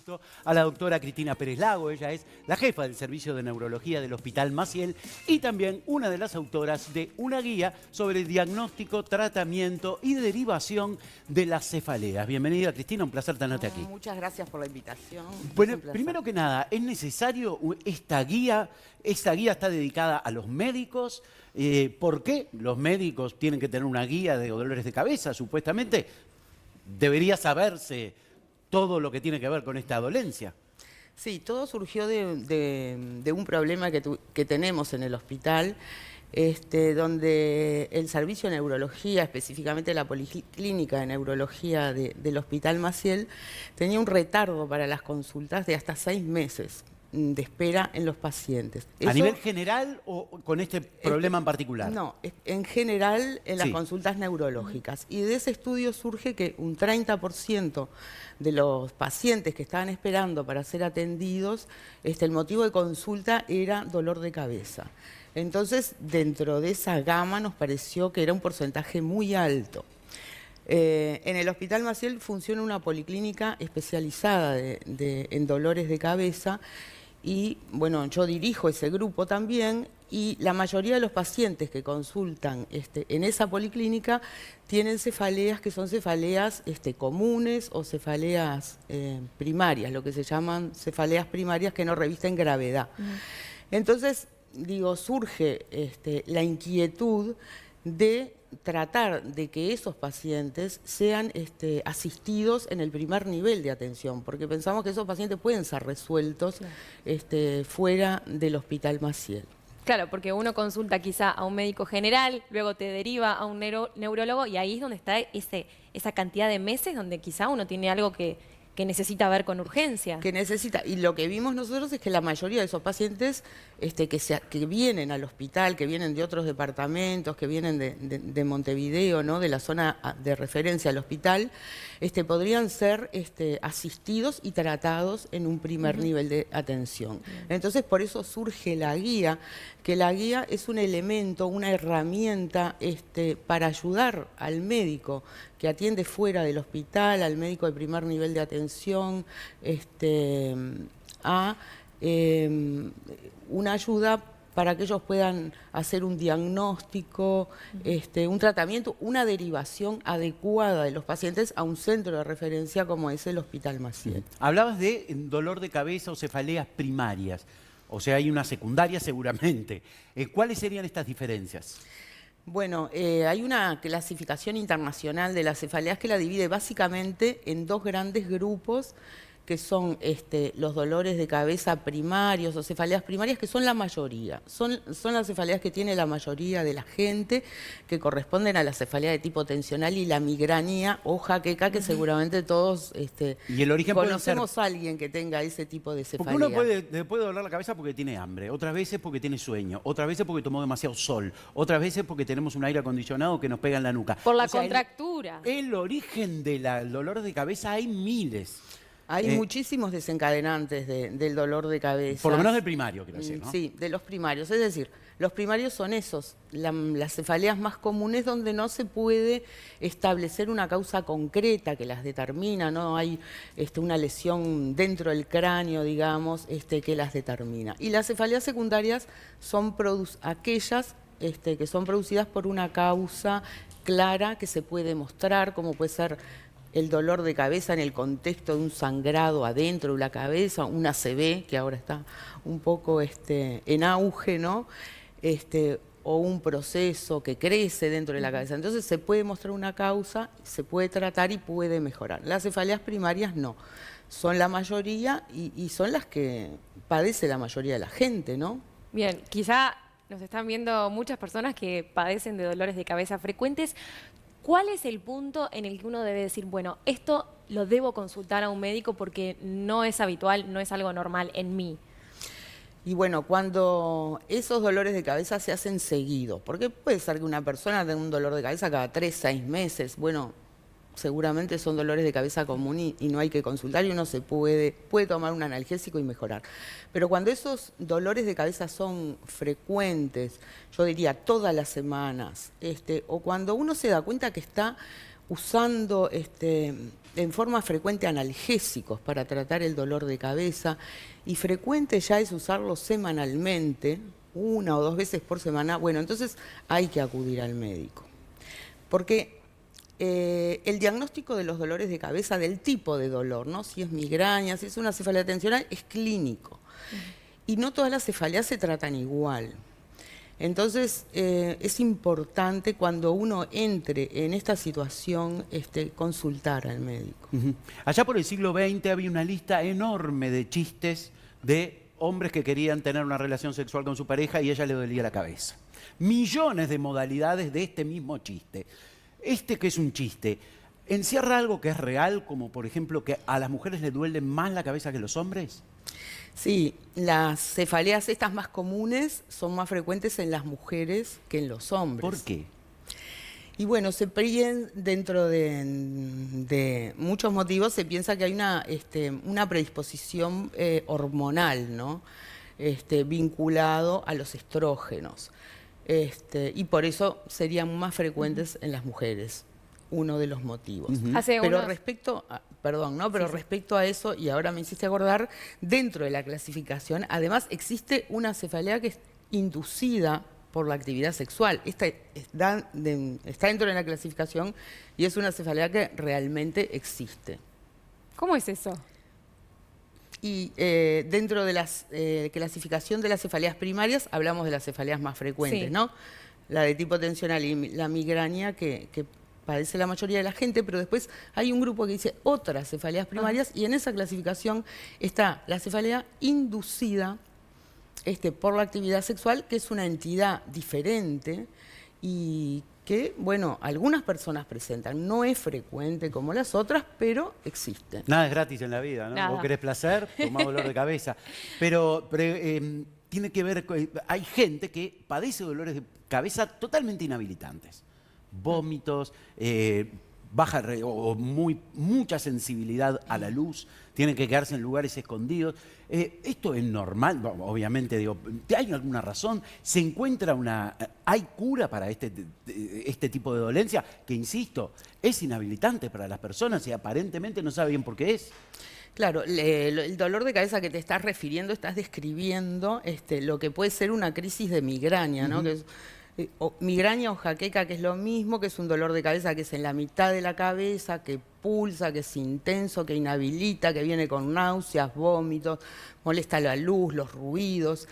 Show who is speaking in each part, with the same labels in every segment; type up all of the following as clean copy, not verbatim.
Speaker 1: gusto a la doctora Cristina Pérez Lago. Ella es la jefa del Servicio de Neurología del Hospital Maciel y también una de las autoras de una guía sobre diagnóstico, tratamiento y derivación de las cefaleas. Bienvenida, Cristina, un placer tenerte aquí.
Speaker 2: Muchas gracias por la invitación.
Speaker 1: Bueno, primero que nada, ¿es necesario esta guía? Esta guía está dedicada a los médicos. ¿Por qué los médicos tienen que tener una guía de dolores de cabeza? Supuestamente debería saberse todo lo que tiene que ver con esta dolencia.
Speaker 2: Sí, todo surgió de un problema que tenemos en el hospital, donde el servicio de neurología, específicamente la policlínica de neurología del Hospital Maciel, tenía un retardo para las consultas de hasta 6 meses de espera en los pacientes.
Speaker 1: ¿A nivel general o con este problema en particular?
Speaker 2: No, en general en las consultas neurológicas. Y de ese estudio surge que un 30% de los pacientes que estaban esperando para ser atendidos, el motivo de consulta era dolor de cabeza. Entonces, dentro de esa gama nos pareció que era un porcentaje muy alto. En el Hospital Maciel funciona una policlínica especializada en dolores de cabeza y, bueno, yo dirijo ese grupo también y la mayoría de los pacientes que consultan en esa policlínica tienen cefaleas que son cefaleas comunes o cefaleas primarias, lo que se llaman cefaleas primarias que no revisten gravedad. Entonces, digo, surge la inquietud de tratar de que esos pacientes sean asistidos en el primer nivel de atención, porque pensamos que esos pacientes pueden ser resueltos fuera del Hospital Maciel.
Speaker 3: Claro, porque uno consulta quizá a un médico general, luego te deriva a un neurólogo y ahí es donde está esa cantidad de meses donde quizá uno tiene algo que necesita ver con urgencia.
Speaker 2: Que necesita, y lo que vimos nosotros es que la mayoría de esos pacientes que vienen al hospital, que vienen de otros departamentos, que vienen de Montevideo, ¿no?, de la zona de referencia al hospital, podrían ser asistidos y tratados en un primer nivel de atención. Entonces, por eso surge la guía, que la guía es un elemento, una herramienta para ayudar al médico que atiende fuera del hospital, al médico de primer nivel de atención, a una ayuda para que ellos puedan hacer un diagnóstico, un tratamiento, una derivación adecuada de los pacientes a un centro de referencia como es el Hospital Maciel.
Speaker 1: Hablabas de dolor de cabeza o cefaleas primarias, o sea, hay una secundaria seguramente. ¿Cuáles serían estas diferencias?
Speaker 2: Bueno, hay una clasificación internacional de las cefaleas que la divide básicamente en 2 grandes grupos, que son los dolores de cabeza primarios o cefaleas primarias, que son la mayoría. Son las cefaleas que tiene la mayoría de la gente, que corresponden a la cefalea de tipo tensional y la migraña o jaqueca, que seguramente todos
Speaker 1: ¿Y el origen
Speaker 2: conocemos a alguien que tenga ese tipo de cefalea.
Speaker 1: Porque uno le puede doler la cabeza porque tiene hambre, otras veces porque tiene sueño, otras veces porque tomó demasiado sol, otras veces porque tenemos un aire acondicionado que nos pega en la nuca.
Speaker 3: Por la contractura.
Speaker 1: El origen del dolor de cabeza hay miles.
Speaker 2: Hay muchísimos desencadenantes del dolor de cabeza.
Speaker 1: Por lo menos del primario, quiero decir, ¿no?
Speaker 2: Sí, de los primarios. Es decir, los primarios son esos, las cefaleas más comunes donde no se puede establecer una causa concreta que las determina, no hay una lesión dentro del cráneo, digamos, que las determina. Y las cefaleas secundarias son aquellas que son producidas por una causa clara que se puede mostrar, como puede ser el dolor de cabeza en el contexto de un sangrado adentro de la cabeza, un ACV, que ahora está un poco en auge, ¿no? O un proceso que crece dentro de la cabeza. Entonces se puede mostrar una causa, se puede tratar y puede mejorar. Las cefaleas primarias no, son la mayoría y son las que padece la mayoría de la gente, ¿no?
Speaker 3: Bien, quizá nos están viendo muchas personas que padecen de dolores de cabeza frecuentes. ¿Cuál es el punto en el que uno debe decir, bueno, esto lo debo consultar a un médico porque no es habitual, no es algo normal en mí?
Speaker 2: Y bueno, cuando esos dolores de cabeza se hacen seguido, porque puede ser que una persona tenga un dolor de cabeza cada 3, 6 meses, bueno, seguramente son dolores de cabeza común y no hay que consultar y uno puede tomar un analgésico y mejorar. Pero cuando esos dolores de cabeza son frecuentes, yo diría todas las semanas, o cuando uno se da cuenta que está usando en forma frecuente analgésicos para tratar el dolor de cabeza, y frecuente ya es usarlos semanalmente, 1 o 2 veces por semana, bueno, entonces hay que acudir al médico. Porque el diagnóstico de los dolores de cabeza, del tipo de dolor, ¿no? Si es migraña, si es una cefalea tensional, es clínico. Y no todas las cefaleas se tratan igual. Entonces, es importante cuando uno entre en esta situación consultar al médico.
Speaker 1: Allá por el siglo XX había una lista enorme de chistes de hombres que querían tener una relación sexual con su pareja y a ella le dolía la cabeza. Millones de modalidades de este mismo chiste. Que es un chiste, ¿encierra algo que es real, como por ejemplo que a las mujeres les duele más la cabeza que a los hombres?
Speaker 2: Sí, las cefaleas estas más comunes son más frecuentes en las mujeres que en los hombres.
Speaker 1: ¿Por qué?
Speaker 2: Y bueno, dentro de muchos motivos se piensa que hay una predisposición hormonal, ¿no? Vinculado a los estrógenos. Y por eso serían más frecuentes en las mujeres, uno de los motivos. Pero respecto a eso, y ahora me hiciste acordar, dentro de la clasificación, además existe una cefalea que es inducida por la actividad sexual. Esta está dentro de la clasificación y es una cefalea que realmente existe.
Speaker 3: ¿Cómo es eso?
Speaker 2: Y dentro de la clasificación de las cefaleas primarias hablamos de las cefaleas más frecuentes, ¿no? La de tipo tensional y la migraña que padece la mayoría de la gente, pero después hay un grupo que dice otras cefaleas primarias y en esa clasificación está la cefalea inducida por la actividad sexual, que es una entidad diferente y que, bueno, algunas personas presentan. No es frecuente como las otras, pero existe.
Speaker 1: Nada es gratis en la vida, ¿no?
Speaker 3: Nada.
Speaker 1: Vos querés placer, tomás dolor de cabeza. Pero tiene que ver, hay gente que padece dolores de cabeza totalmente inhabilitantes. Vómitos, mucha sensibilidad a la luz, tienen que quedarse en lugares escondidos. ¿Esto es normal? Obviamente, digo, ¿hay alguna razón? ¿Se encuentra hay cura para este tipo de dolencia? Que, insisto, es inhabilitante para las personas y aparentemente no sabe bien por qué es.
Speaker 2: Claro, el dolor de cabeza que te estás refiriendo, estás describiendo lo que puede ser una crisis de migraña, ¿no? Que es, migraña o jaqueca, que es lo mismo, que es un dolor de cabeza que es en la mitad de la cabeza, que pulsa, que es intenso, que inhabilita, que viene con náuseas, vómitos, molesta la luz, los ruidos.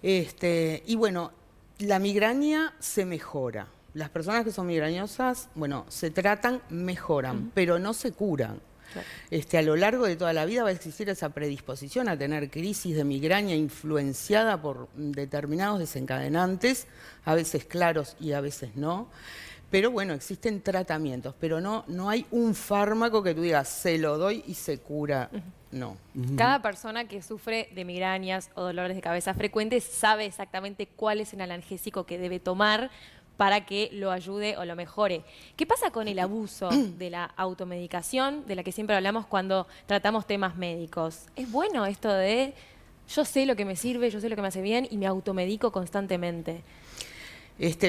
Speaker 2: Y bueno, la migraña se mejora. Las personas que son migrañosas, bueno, se tratan, mejoran, pero no se curan. Claro. A lo largo de toda la vida va a existir esa predisposición a tener crisis de migraña influenciada por determinados desencadenantes, a veces claros y a veces no. Pero bueno, existen tratamientos, pero no hay un fármaco que tú digas, se lo doy y se cura. No.
Speaker 3: Cada persona que sufre de migrañas o dolores de cabeza frecuentes sabe exactamente cuál es el analgésico que debe tomar para que lo ayude o lo mejore. ¿Qué pasa con el abuso de la automedicación, de la que siempre hablamos cuando tratamos temas médicos? ¿Es bueno esto de yo sé lo que me sirve, yo sé lo que me hace bien y me automedico constantemente?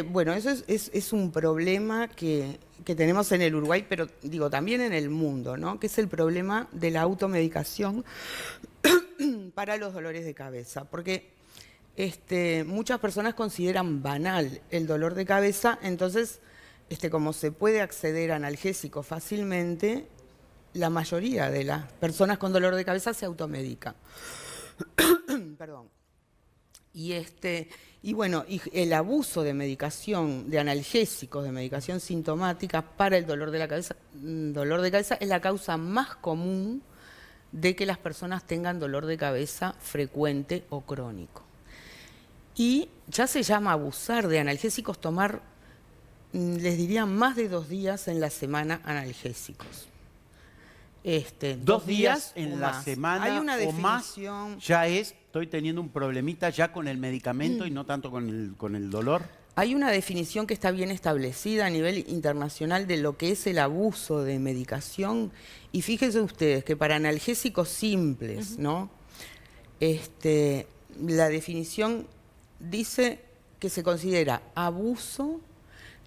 Speaker 2: Bueno, eso es un problema que tenemos en el Uruguay, pero digo también en el mundo, ¿no? Que es el problema de la automedicación para los dolores de cabeza. Porque muchas personas consideran banal el dolor de cabeza, entonces, como se puede acceder a analgésicos fácilmente, la mayoría de las personas con dolor de cabeza se automedican. Perdón. Y bueno, el abuso de medicación, de analgésicos, de medicación sintomática para el dolor de cabeza es la causa más común de que las personas tengan dolor de cabeza frecuente o crónico. Y ya se llama abusar de analgésicos, tomar, les diría, más de 2 días en la semana analgésicos.
Speaker 1: 2 días en la semana
Speaker 2: hay una
Speaker 1: o más,
Speaker 2: definición.
Speaker 1: ya estoy teniendo un problemita ya con el medicamento y no tanto con el dolor.
Speaker 2: Hay una definición que está bien establecida a nivel internacional de lo que es el abuso de medicación. Y fíjense ustedes que para analgésicos simples, ¿no? La definición dice que se considera abuso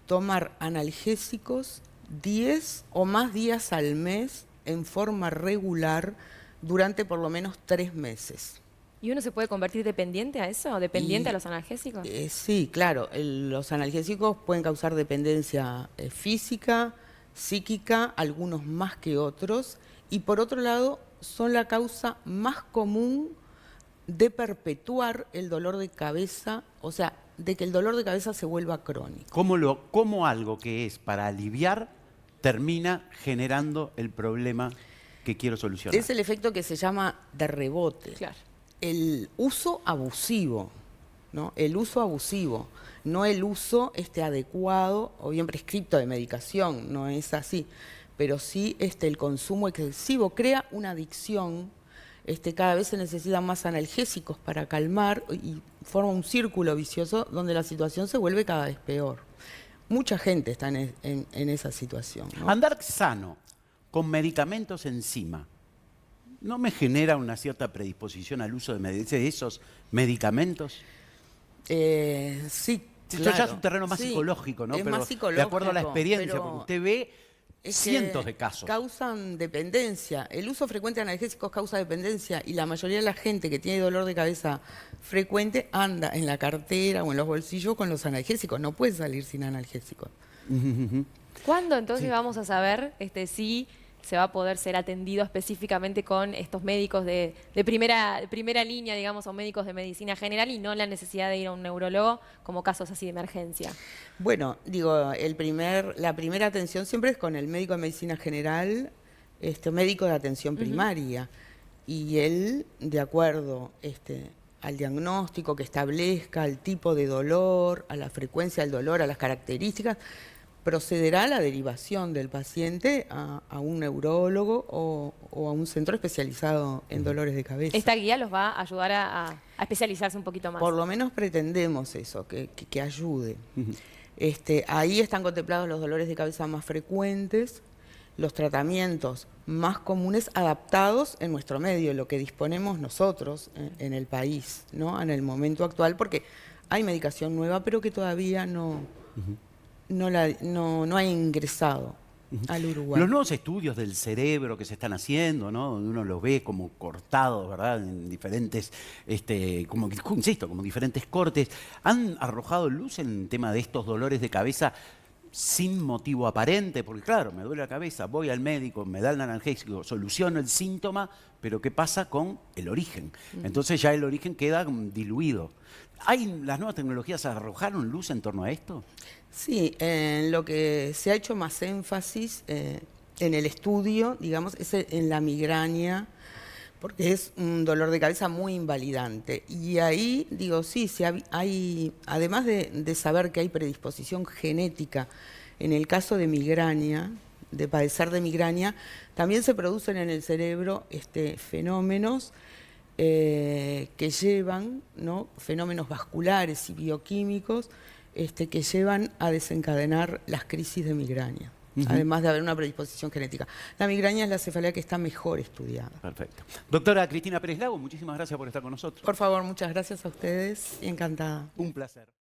Speaker 2: tomar analgésicos 10 o más días al mes en forma regular durante por lo menos 3 meses.
Speaker 3: ¿Y uno se puede convertir dependiente a eso? ¿Dependiente a los analgésicos?
Speaker 2: Sí, claro. Los analgésicos pueden causar dependencia física, psíquica, algunos más que otros. Y por otro lado, son la causa más común de perpetuar el dolor de cabeza, o sea, de que el dolor de cabeza se vuelva crónico.
Speaker 1: ¿Cómo algo que es para aliviar termina generando el problema que quiero solucionar?
Speaker 2: Es el efecto que se llama de rebote.
Speaker 3: Claro.
Speaker 2: El uso abusivo, ¿no? El uso abusivo, no el uso adecuado o bien prescripto de medicación, no es así, pero sí el consumo excesivo crea una adicción. Cada vez se necesitan más analgésicos para calmar y forma un círculo vicioso donde la situación se vuelve cada vez peor. Mucha gente está en esa situación, ¿no?
Speaker 1: Andar sano, con medicamentos encima, ¿no me genera una cierta predisposición al uso de esos medicamentos?
Speaker 2: Sí,
Speaker 1: Esto
Speaker 2: claro.
Speaker 1: ya es un terreno más
Speaker 2: Sí,
Speaker 1: psicológico, ¿no?
Speaker 2: es
Speaker 1: Pero
Speaker 2: más psicológico,
Speaker 1: de acuerdo a la experiencia,
Speaker 2: pero
Speaker 1: porque usted ve
Speaker 2: es
Speaker 1: cientos
Speaker 2: que
Speaker 1: de casos.
Speaker 2: causan dependencia. El uso frecuente de analgésicos causa dependencia y la mayoría de la gente que tiene dolor de cabeza frecuente anda en la cartera o en los bolsillos con los analgésicos. No puede salir sin analgésicos.
Speaker 3: ¿Cuándo entonces vamos a saber si se va a poder ser atendido específicamente con estos médicos de primera línea, digamos, o médicos de medicina general y no la necesidad de ir a un neurólogo como casos así de emergencia?
Speaker 2: Bueno, digo, la primera atención siempre es con el médico de medicina general, médico de atención primaria. Y él, de acuerdo al diagnóstico que establezca, al tipo de dolor, a la frecuencia del dolor, a las características, procederá a la derivación del paciente a un neurólogo o a un centro especializado en dolores de cabeza.
Speaker 3: Esta guía los va a ayudar a especializarse un poquito más.
Speaker 2: Por lo menos pretendemos eso, que ayude. Ahí están contemplados los dolores de cabeza más frecuentes, los tratamientos más comunes adaptados en nuestro medio, lo que disponemos nosotros en el país, ¿no? En el momento actual, porque hay medicación nueva, pero que todavía no ha ingresado al Uruguay.
Speaker 1: Los nuevos estudios del cerebro que se están haciendo, ¿no? Donde uno los ve como cortados, ¿verdad? En diferentes, como diferentes cortes, han arrojado luz en el tema de estos dolores de cabeza sin motivo aparente, porque claro, me duele la cabeza, voy al médico, me da el analgésico, soluciono el síntoma, pero ¿qué pasa con el origen? Entonces ya el origen queda diluido. ¿Las nuevas tecnologías arrojaron luz en torno a esto?
Speaker 2: Sí, en lo que se ha hecho más énfasis en el estudio, digamos, es en la migraña, porque es un dolor de cabeza muy invalidante. Y ahí, digo, sí, hay, además de saber que hay predisposición genética en el caso de migraña, de padecer de migraña, también se producen en el cerebro fenómenos que llevan, ¿no? Fenómenos vasculares y bioquímicos que llevan a desencadenar las crisis de migraña. Además de haber una predisposición genética. La migraña es la cefalea que está mejor estudiada.
Speaker 1: Perfecto. Doctora Cristina Pérez Lago, muchísimas gracias por estar con nosotros.
Speaker 2: Por favor, muchas gracias a ustedes y encantada.
Speaker 1: Un placer.